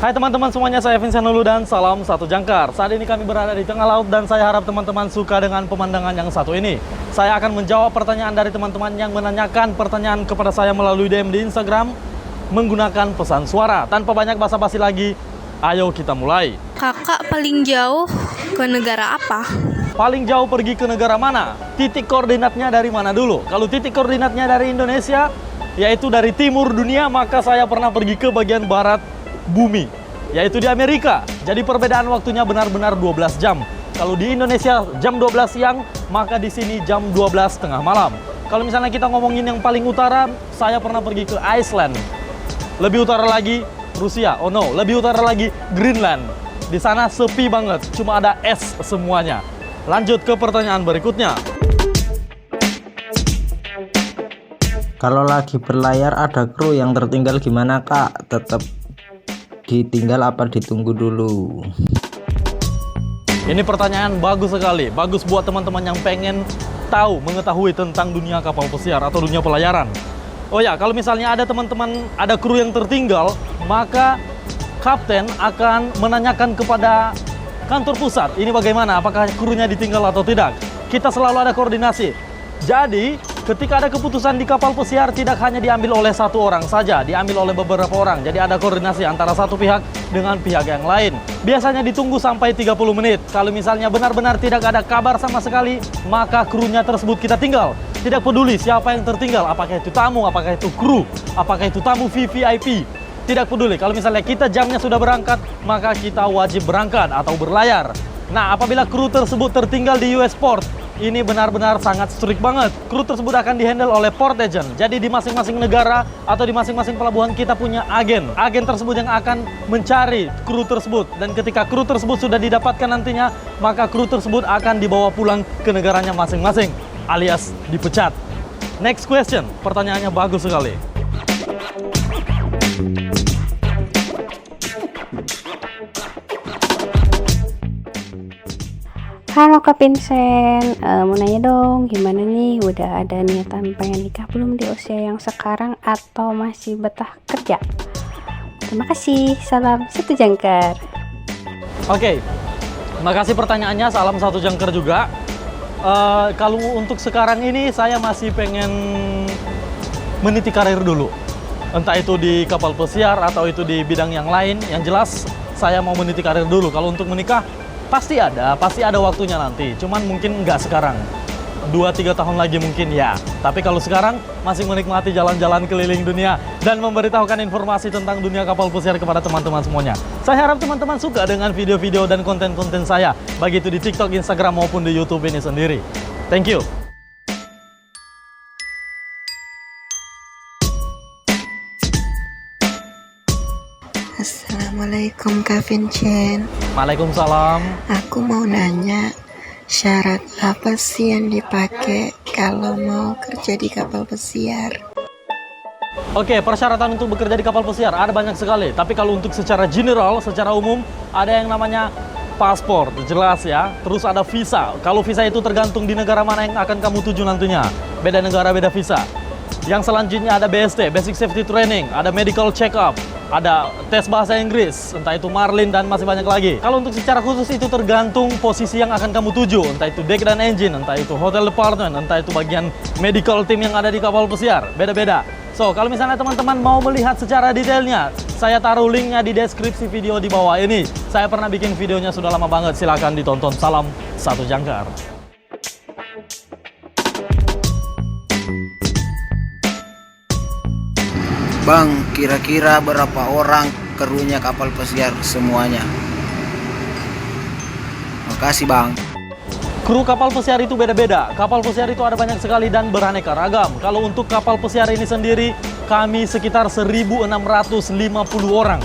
Hai teman-teman semuanya, saya Vincent Lulu dan salam satu jangkar. Saat ini kami berada di tengah laut dan saya harap teman-teman suka dengan pemandangan yang satu ini. Saya akan menjawab pertanyaan dari teman-teman yang menanyakan pertanyaan kepada saya melalui DM di Instagram menggunakan pesan suara. Tanpa banyak basa-basi lagi, ayo kita mulai. Kakak paling jauh ke negara apa? Paling jauh pergi ke negara mana? Titik koordinatnya dari mana dulu? Kalau titik koordinatnya dari Indonesia, yaitu dari timur dunia, maka saya pernah pergi ke bagian barat bumi, yaitu di Amerika. Jadi perbedaan waktunya benar-benar 12 jam. Kalau di Indonesia jam 12 siang, maka di sini jam 12 tengah malam. Kalau misalnya kita ngomongin yang paling utara, saya pernah pergi ke Iceland. Lebih utara lagi Rusia. Oh no, lebih utara lagi Greenland. Di sana sepi banget, cuma ada es semuanya. Lanjut ke pertanyaan berikutnya. Kalau lagi berlayar ada kru yang tertinggal gimana kak? Tetap ditinggal apa ditunggu dulu? Ini pertanyaan bagus sekali. Bagus buat teman-teman yang pengen mengetahui tentang dunia kapal pesiar atau dunia pelayaran. Oh ya, kalau misalnya ada teman-teman, ada kru yang tertinggal, maka kapten akan menanyakan kepada kantor pusat, ini bagaimana, apakah krunya ditinggal atau tidak. Kita selalu ada koordinasi. Jadi, ketika ada keputusan di kapal pesiar, tidak hanya diambil oleh satu orang saja, diambil oleh beberapa orang. Jadi ada koordinasi antara satu pihak dengan pihak yang lain. Biasanya ditunggu sampai 30 menit. Kalau misalnya benar-benar tidak ada kabar sama sekali, maka krunya tersebut kita tinggal. Tidak peduli siapa yang tertinggal, apakah itu tamu, apakah itu kru, apakah itu tamu VVIP. Tidak peduli, kalau misalnya kita jamnya sudah berangkat, maka kita wajib berangkat atau berlayar. Nah, apabila kru tersebut tertinggal di US Port, ini benar-benar sangat strict banget. Kru tersebut akan dihandle oleh port agent. Jadi di masing-masing negara atau di masing-masing pelabuhan kita punya agen. Agen tersebut yang akan mencari kru tersebut. Dan ketika kru tersebut sudah didapatkan nantinya, maka kru tersebut akan dibawa pulang ke negaranya masing-masing, alias dipecat. Next question, pertanyaannya bagus sekali. Halo Kak Vincent, mau nanya dong, gimana nih, udah ada niatan pengen nikah belum di usia yang sekarang atau masih betah kerja? Terima kasih, salam satu jangkar. Oke, makasih pertanyaannya, salam satu jangkar juga. Kalau untuk sekarang ini saya masih pengen meniti karir dulu. Entah itu di kapal pesiar atau itu di bidang yang lain, yang jelas saya mau meniti karir dulu. Kalau untuk menikah, pasti ada waktunya nanti. Cuman mungkin nggak sekarang. 2-3 tahun lagi mungkin ya. Tapi kalau sekarang masih menikmati jalan-jalan keliling dunia dan memberitahukan informasi tentang dunia kapal pesiar kepada teman-teman semuanya. Saya harap teman-teman suka dengan video-video dan konten-konten saya, baik itu di TikTok, Instagram maupun di YouTube ini sendiri. Thank you. Assalamualaikum Kak Vincent. Waalaikumsalam. Aku mau nanya, syarat apa sih yang dipakai kalau mau kerja di kapal pesiar? Oke, persyaratan untuk bekerja di kapal pesiar ada banyak sekali. Tapi kalau untuk secara general, secara umum, ada yang namanya paspor, jelas ya. Terus ada visa. Kalau visa itu tergantung di negara mana yang akan kamu tuju nantinya. Beda negara, beda visa. Yang selanjutnya ada BST, Basic Safety Training, ada medical check-up, ada tes bahasa Inggris, entah itu Marlin dan masih banyak lagi. Kalau untuk secara khusus itu tergantung posisi yang akan kamu tuju, entah itu deck dan engine, entah itu hotel department, entah itu bagian medical team yang ada di kapal pesiar, beda-beda. So, kalau misalnya teman-teman mau melihat secara detailnya, saya taruh linknya di deskripsi video di bawah ini. Saya pernah bikin videonya sudah lama banget, silahkan ditonton. Salam satu jangkar. Bang, kira-kira berapa orang krunya kapal pesiar semuanya? Makasih bang. Kru kapal pesiar itu beda-beda. Kapal pesiar itu ada banyak sekali dan beraneka ragam. Kalau untuk kapal pesiar ini sendiri, kami sekitar 1.650 orang.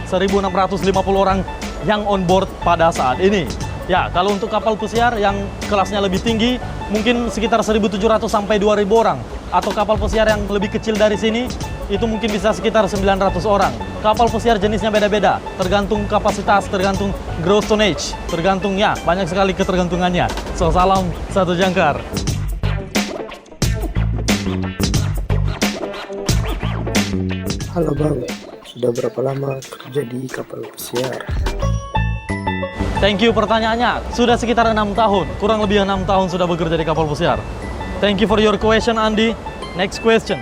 1.650 orang yang on board pada saat ini. Ya, kalau untuk kapal pesiar yang kelasnya lebih tinggi, mungkin sekitar 1.700 sampai 2.000 orang. Atau kapal pesiar yang lebih kecil dari sini, itu mungkin bisa sekitar 900 orang. Kapal pesiar jenisnya beda-beda, tergantung kapasitas, tergantung gross tonnage, tergantung ya, banyak sekali ketergantungannya. So, salam satu jangkar. Halo bang, sudah berapa lama kerja di kapal pesiar? Thank you pertanyaannya. Sudah sekitar 6 tahun. Kurang lebih 6 tahun sudah bekerja di kapal pesiar. Thank you for your question, Andi. Next question.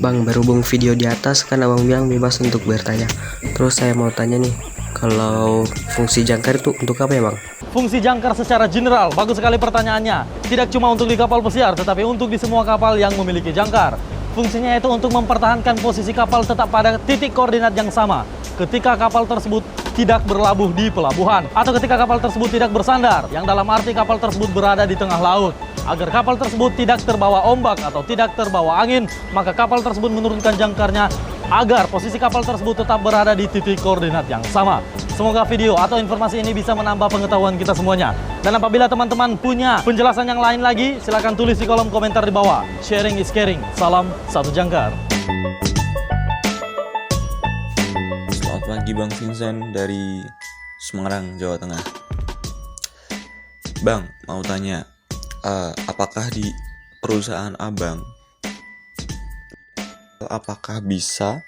Bang, berhubung video di atas kan abang bilang bebas untuk bertanya. Terus saya mau tanya nih, kalau fungsi jangkar itu untuk apa ya bang? Fungsi jangkar secara general, bagus sekali pertanyaannya. Tidak cuma untuk di kapal pesiar, tetapi untuk di semua kapal yang memiliki jangkar. Fungsinya itu untuk mempertahankan posisi kapal tetap pada titik koordinat yang sama ketika kapal tersebut tidak berlabuh di pelabuhan atau ketika kapal tersebut tidak bersandar, yang dalam arti kapal tersebut berada di tengah laut. Agar kapal tersebut tidak terbawa ombak atau tidak terbawa angin, maka kapal tersebut menurunkan jangkarnya agar posisi kapal tersebut tetap berada di titik koordinat yang sama. Semoga video atau informasi ini bisa menambah pengetahuan kita semuanya. Dan apabila teman-teman punya penjelasan yang lain lagi, silahkan tulis di kolom komentar di bawah. Sharing is caring. Salam satu jangkar. Selamat pagi Bang Vincent dari Semarang, Jawa Tengah. Bang, mau tanya, apakah di perusahaan abang, apakah bisa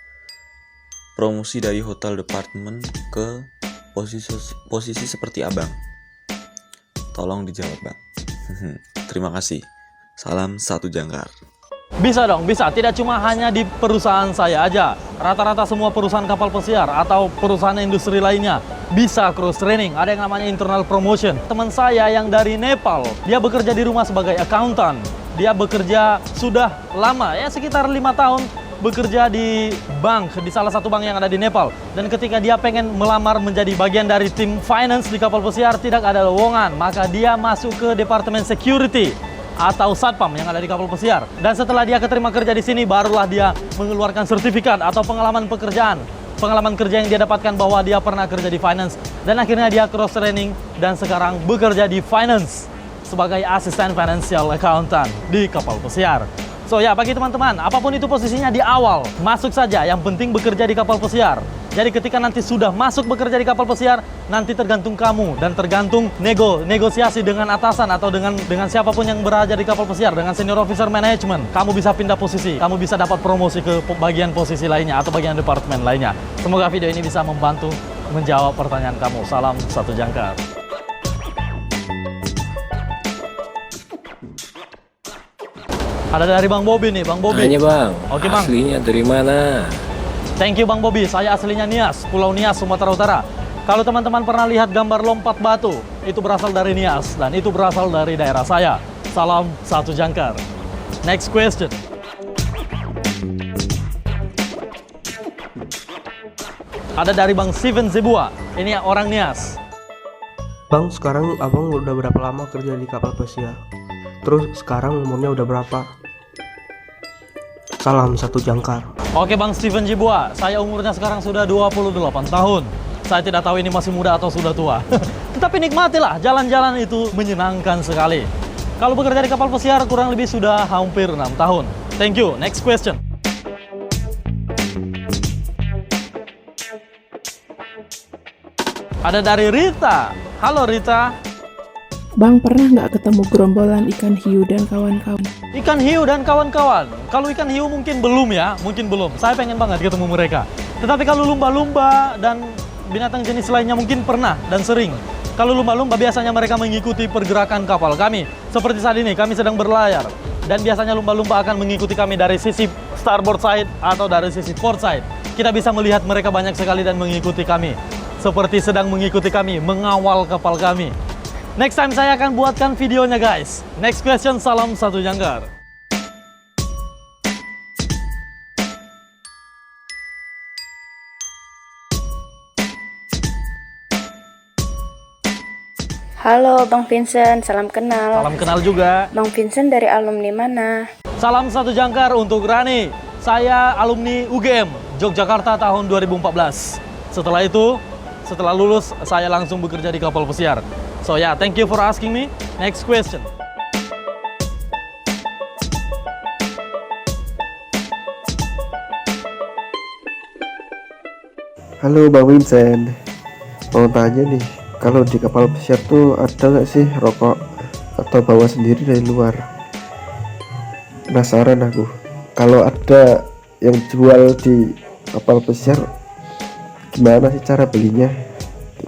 promosi dari hotel department ke posisi seperti abang? Tolong dijawab bang. Terima kasih. Salam satu jangkar. Bisa dong, bisa. Tidak cuma hanya di perusahaan saya aja. Rata-rata semua perusahaan kapal pesiar atau perusahaan industri lainnya bisa cross training. Ada yang namanya internal promotion. Teman saya yang dari Nepal, dia bekerja di rumah sebagai accountant. Dia bekerja sudah lama, ya sekitar 5 tahun bekerja di bank, di salah satu bank yang ada di Nepal. Dan ketika dia pengen melamar menjadi bagian dari tim finance di kapal pesiar, tidak ada lowongan. Maka dia masuk ke departemen security atau satpam yang ada di kapal pesiar. Dan setelah dia keterima kerja di sini, barulah dia mengeluarkan sertifikat atau pengalaman pekerjaan. Pengalaman kerja yang dia dapatkan bahwa dia pernah kerja di finance. Dan akhirnya dia cross training dan sekarang bekerja di finance sebagai asisten financial accountant di kapal pesiar. So ya, bagi teman-teman, apapun itu posisinya di awal, masuk saja. Yang penting bekerja di kapal pesiar. Jadi ketika nanti sudah masuk bekerja di kapal pesiar, nanti tergantung kamu dan tergantung negosiasi dengan atasan atau dengan siapapun yang berada di kapal pesiar, dengan senior officer management. Kamu bisa pindah posisi, kamu bisa dapat promosi ke bagian posisi lainnya atau bagian departemen lainnya. Semoga video ini bisa membantu menjawab pertanyaan kamu. Salam satu jangkar. Ada dari Bang Bobi nih, Bang Bobi. Tanya bang, Oke, Bang. aslinya dari mana? Thank you Bang Bobi, saya aslinya Nias, Pulau Nias, Sumatera Utara. Kalau teman-teman pernah lihat gambar lompat batu, itu berasal dari Nias, dan itu berasal dari daerah saya. Salam satu jangkar. Next question. Ada dari Bang Steven Zebua, ini orang Nias. Bang, sekarang abang udah berapa lama kerja di kapal pesiar? Terus sekarang umurnya udah berapa? Salam satu jangkar. Oke Bang Steven Zebua, saya umurnya sekarang sudah 28 tahun. Saya tidak tahu ini masih muda atau sudah tua. Tetapi nikmatilah, jalan-jalan itu menyenangkan sekali. Kalau bekerja di kapal pesiar kurang lebih sudah hampir 6 tahun. Thank you. Next question. Ada dari Rita. Halo Rita. Bang, pernah nggak ketemu gerombolan ikan hiu dan kawan-kawan? Ikan hiu dan kawan-kawan. Kalau ikan hiu mungkin belum ya, mungkin belum. Saya pengen banget ketemu mereka. Tetapi kalau lumba-lumba dan binatang jenis lainnya mungkin pernah dan sering. Kalau lumba-lumba biasanya mereka mengikuti pergerakan kapal kami. Seperti saat ini kami sedang berlayar. Dan biasanya lumba-lumba akan mengikuti kami dari sisi starboard side atau dari sisi port side. Kita bisa melihat mereka banyak sekali dan mengikuti kami. Seperti sedang mengikuti kami, mengawal kapal kami. Next time saya akan buatkan videonya guys. Next question, salam satu jangkar. Halo Bang Vincent, salam kenal. Salam kenal juga. Bang Vincent dari alumni mana? Salam satu jangkar untuk Rani. Saya alumni UGM, Yogyakarta tahun 2014. Setelah itu, setelah lulus, saya langsung bekerja di kapal pesiar. So yeah, thank you for asking me. Next question. Halo Bang Vincent, mau tanya nih, kalau di kapal pesiar tuh ada nggak sih rokok atau bawa sendiri dari luar? Penasaran aku. Kalau ada, yang jual di kapal pesiar gimana sih cara belinya,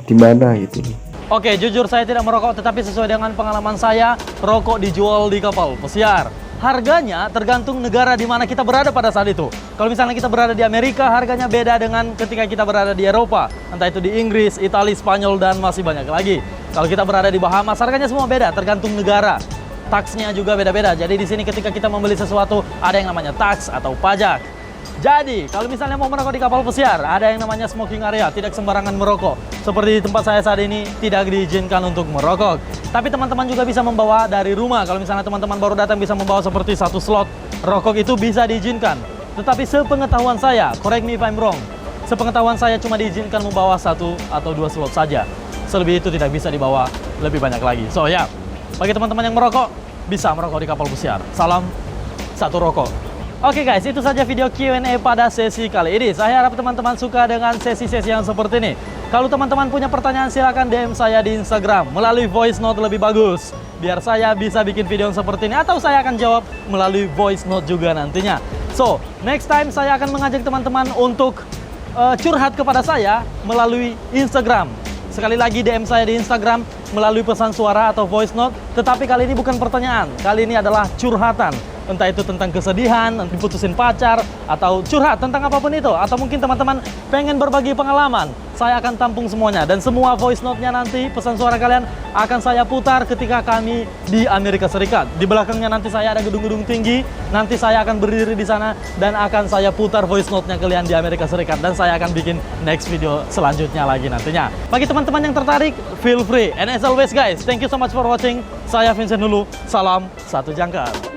di mana gitu? Oke, jujur saya tidak merokok, tetapi sesuai dengan pengalaman saya, rokok dijual di kapal pesiar. Harganya tergantung negara di mana kita berada pada saat itu. Kalau misalnya kita berada di Amerika, harganya beda dengan ketika kita berada di Eropa. Entah itu di Inggris, Italia, Spanyol, dan masih banyak lagi. Kalau kita berada di Bahamas, harganya semua beda, tergantung negara. Taksnya juga beda-beda. Jadi di sini ketika kita membeli sesuatu, ada yang namanya taks atau pajak. Jadi, kalau misalnya mau merokok di kapal pesiar, ada yang namanya smoking area, tidak sembarangan merokok. Seperti di tempat saya saat ini, tidak diizinkan untuk merokok. Tapi teman-teman juga bisa membawa dari rumah. Kalau misalnya teman-teman baru datang bisa membawa seperti 1 slot rokok, itu bisa diizinkan. Tetapi sepengetahuan saya, correct me if I'm wrong, sepengetahuan saya cuma diizinkan membawa 1 atau 2 slot saja. Selebih itu tidak bisa dibawa lebih banyak lagi. So ya, bagi teman-teman yang merokok, bisa merokok di kapal pesiar. Salam satu rokok. Oke guys, itu saja video Q&A pada sesi kali ini. Saya harap teman-teman suka dengan sesi-sesi yang seperti ini. Kalau teman-teman punya pertanyaan, silahkan DM saya di Instagram melalui voice note lebih bagus, biar saya bisa bikin video yang seperti ini, atau saya akan jawab melalui voice note juga nantinya. So, next time saya akan mengajak teman-teman untuk curhat kepada saya melalui Instagram. Sekali lagi DM saya di Instagram melalui pesan suara atau voice note. Tetapi kali ini bukan pertanyaan, kali ini adalah curhatan. Entah itu tentang kesedihan, nanti putusin pacar, atau curhat tentang apapun itu. Atau mungkin teman-teman pengen berbagi pengalaman. Saya akan tampung semuanya. Dan semua voice note-nya nanti, pesan suara kalian akan saya putar ketika kami di Amerika Serikat. Di belakangnya nanti saya ada gedung-gedung tinggi. Nanti saya akan berdiri di sana dan akan saya putar voice note-nya kalian di Amerika Serikat. Dan saya akan bikin next video selanjutnya lagi nantinya. Bagi teman-teman yang tertarik, feel free. And as always guys, thank you so much for watching. Saya Vincent dulu. Salam satu jangkar.